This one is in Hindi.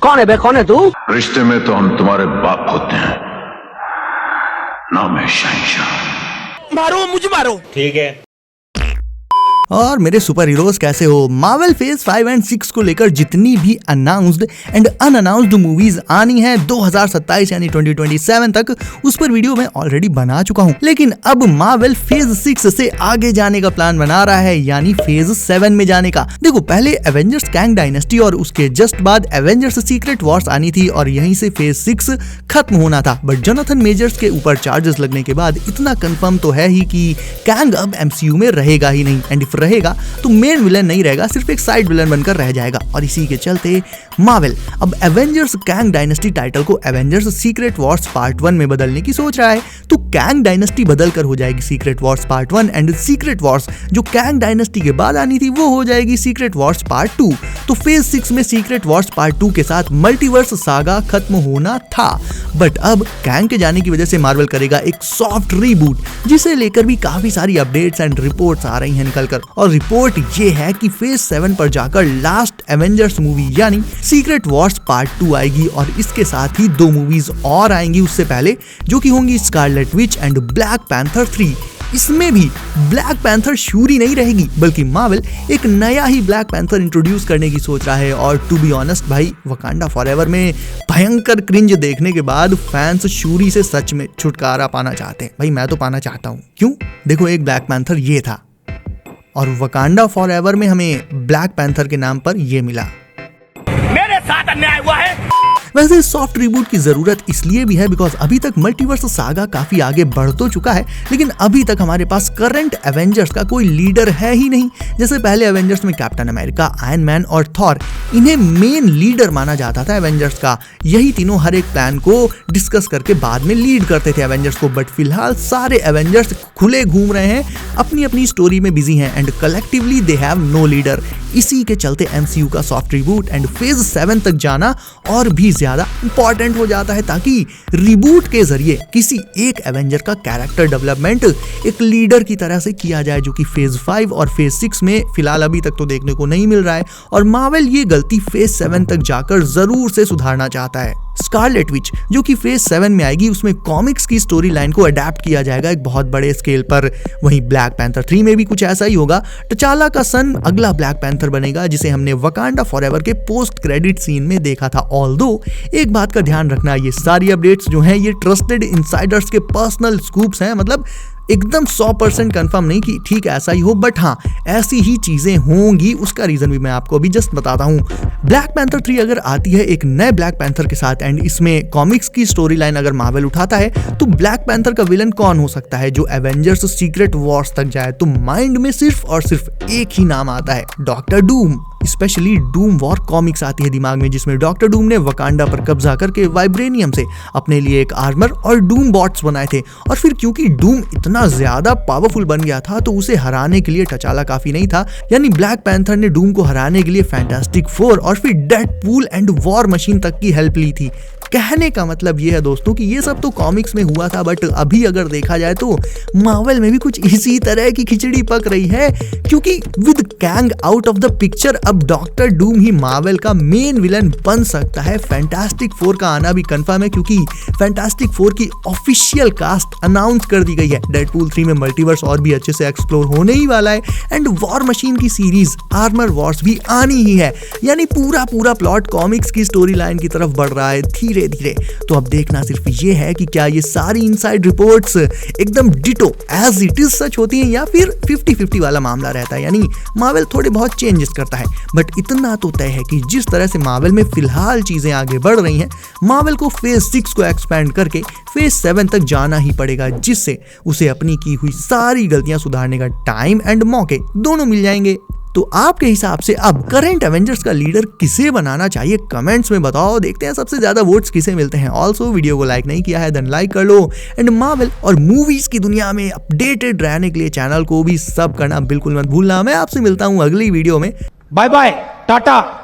कौन है बे, कौन है तू? रिश्ते में तो हम तुम्हारे बाप होते हैं, नाम है शहंशाह। मारो मुझे मारो। ठीक है। और मेरे सुपर हीरोज कैसे हो? मार्वल फेज 5 एंड 6 को लेकर जितनी भी अनाउंस्ड एंड अनअनाउंस्ड मूवीज आनी है 2027 यानी 2027 तक, उस पर वीडियो मैं ऑलरेडी बना चुका हूं। लेकिन अब मार्वल फेज 6 से आगे जाने का प्लान बना रहा है, यानी फेज 7 में जाने का। देखो, पहले एवेंजर्स कैंग डायनेस्टी और उसके जस्ट बाद एवेंजर्स सीक्रेट वॉर्स आनी थी और यहीं से फेज 6 खत्म होना था। बट जोनाथन मेजर्स के ऊपर चार्जेस लगने के बाद इतना कंफर्म तो है ही कि कैंग अब एमसीयू में रहेगा ही नहीं, एंड रहेगा तो मेन विलन नहीं रहेगा, सिर्फ एक साइड विलन बनकर रह जाएगा। और इसी के चलते मार्वल अब एवेंजर्स कैंग डायनेस्टी टाइटल को एवेंजर्स सीक्रेट वॉर्स पार्ट 1 में बदलने की सोच रहा है। तो कैंग डायनेस्टी बदलकर हो जाएगी secret Wars part 1 and secret Wars जो कैंग डायनेस्टी के बाद आनी थी वो हो जाएगी सीक्रेट वॉर्स पार्ट 2। तो फेज 6 में सीक्रेट वॉर्स पार्ट 2 के साथ मल्टीवर्स सागा खत्म होना था। बट अब कैंग के जाने की वजह से मार्वल करेगा एक सॉफ्ट रीबूट, जिसे लेकर भी काफी सारी अपडेट्स एंड रिपोर्ट्स आ रही हैं निकलकर। और रिपोर्ट ये है कि फेज 7 पर जाकर लास्ट एवेंजर्स मूवी यानी सीक्रेट वॉर्स पार्ट 2 आएगी और इसके साथ ही 2 मूवीज और आएंगी उससे पहले, जो कि होंगी Scarlet Witch and black panther 3। इसमें भी ब्लैक पैंथर शूरी नहीं रहेगी, बल्कि मार्वल एक नया ही ब्लैक पैंथर इंट्रोड्यूस करने की सोच रहा है। और टू बी ऑनेस्ट भाई, वकांडा फॉरएवर में भयंकर क्रिंज देखने के बाद फैंस शूरी से सच में छुटकारा पाना चाहते हैं। भाई मैं तो पाना चाहता हूँ। क्यों? देखो, एक ब्लैक पैंथर ये था और वकांडा फॉरएवर में हमें ब्लैक पैंथर के नाम पर ये मिला। मेरे साथ अन्याय हुआ है। वैसे सॉफ्ट रिबूट की जरूरत इसलिए भी है बिकॉज अभी तक मल्टीवर्स सागा काफी आगे बढ़ तो चुका है, लेकिन अभी तक हमारे पास करंट एवेंजर्स का कोई लीडर है ही नहीं। जैसे पहले एवेंजर्स में कैप्टन अमेरिका, आयरन मैन और थॉर, इन्हें मेन लीडर माना जाता था एवेंजर्स का। यही तीनों हर एक प्लान को डिस्कस करके बाद में लीड करते थे एवेंजर्स को। बट फिलहाल सारे एवेंजर्स खुले घूम रहे हैं, अपनी अपनी स्टोरी में बिजी हैं and collectively they have no leader. इसी के चलते एमसीयू का सॉफ्ट रिबूट एंड फेज 7 तक जाना और भी ज्यादा इंपॉर्टेंट हो जाता है, ताकि रिबूट के जरिए किसी एक एवेंजर का कैरेक्टर डेवलपमेंट एक लीडर की तरह से किया जाए, जो कि फेज 5 और फेज 6 में फिलहाल अभी तक तो देखने को नहीं मिल रहा है। और मार्वल ये गलती फेज 7 तक जाकर जरूर से सुधारना चाहता है। स्कारलेट विच जो कि फेज 7 में आएगी, उसमें कॉमिक्स की स्टोरी लाइन को अडेप्ट किया जाएगा एक बहुत बड़े स्केल पर। वहीं ब्लैक पैंथर 3 में भी कुछ ऐसा ही होगा। टचाला का सन अगला ब्लैक पैंथर बनेगा, जिसे हमने वकांडा फॉरएवर के पोस्ट क्रेडिट सीन में देखा था। ऑल्दो एक बात का ध्यान रखना, ये सारी अपडेट्स जो हैं ये ट्रस्टेड इनसाइडर्स के पर्सनल स्कूप्स हैं, मतलब एकदम 100% कंफर्म नहीं कि ठीक ऐसा ही हो, बट हाँ ऐसी ही चीजें होंगी। उसका रीजन भी मैं आपको अभी जस्ट बताता हूँ। ब्लैक पैंथर 3 अगर आती है एक नए ब्लैक पैंथर के साथ एंड इसमें कॉमिक्स की स्टोरी लाइन अगर मार्वल उठाता है, तो ब्लैक पैंथर का विलन कौन हो सकता है जो एवेंजर्स सीक्रेट वॉर्स तक जाए? तो माइंड में सिर्फ और सिर्फ एक ही नाम आता है, doctor Doom. Specially Doom war comics आती है दिमाग में, जिसमें डॉक्टर डूम ने वकांडा पर कब्जा करके वाइब्रेनियम से अपने लिए एक आर्मर और डूम बॉट्स बनाए थे। और फिर क्योंकि डूम इतना ज्यादा पावरफुल बन गया था, तो उसे हराने के लिए टचाला काफी नहीं था, यानी ब्लैक पैंथर ने डूम को हराने के लिए फैंटास्टिक फोर और फिर डेडपूल एंड वॉर मशीन तक की हेल्प ली थी। कहने का मतलब ये है दोस्तों कि ये सब तो कॉमिक्स में हुआ था, बट अभी अगर देखा जाए तो मार्वल में भी कुछ इसी तरह की खिचड़ी पक रही है, क्योंकि with Kang out of the picture अब डॉक्टर डूम ही मार्वल का मेन विलन बन सकता है। फैंटास्टिक फोर का आना भी कंफर्म है, क्योंकि फैंटास्टिक फोर की ऑफिशियल कास्ट अनाउंस कर दी गई है। डेडपूल 3 में मल्टीवर्स और भी अच्छे से एक्सप्लोर होने ही वाला है एंड वॉर मशीन की सीरीज आर्मर वॉर्स भी आनी ही है, यानी पूरा प्लॉट कॉमिक्स की स्टोरी लाइन की तरफ बढ़ रहा है धीरे धीरे। तो अब देखना सिर्फ ये है कि क्या ये सारी इनसाइड रिपोर्ट्स एकदम डिटो एज इट इज सच होती हैं या फिर 50-50 वाला मामला रहता है, यानी मार्वल थोड़े बहुत चेंजेस करता है। बट इतना तो तय है कि जिस तरह से मार्वल में फिलहाल चीजें आगे बढ़ रही हैं, मार्वल को फेज 6 को एक्सपैंड करके फेज 7 तक जाना ही पड़ेगा, जिससे उसे अपनी की हुई सारी गलतियां सुधारने का टाइम एंड मौके दोनों मिल जाएंगे। तो आपके हिसाब से अब करंट एवेंजर्स का लीडर किसे बनाना चाहिए? कमेंट्स में बताओ, देखते हैं सबसे ज्यादा वोट्स किसे मिलते हैं। ऑल्सो वीडियो को लाइक नहीं किया है देन लाइक कर लो एंड मार्वल और मूवीज की दुनिया में अपडेटेड रहने के लिए चैनल को भी सब करना बिल्कुल मत भूलना। मैं आपसे मिलता हूँ अगली वीडियो में। Bye bye, Tata.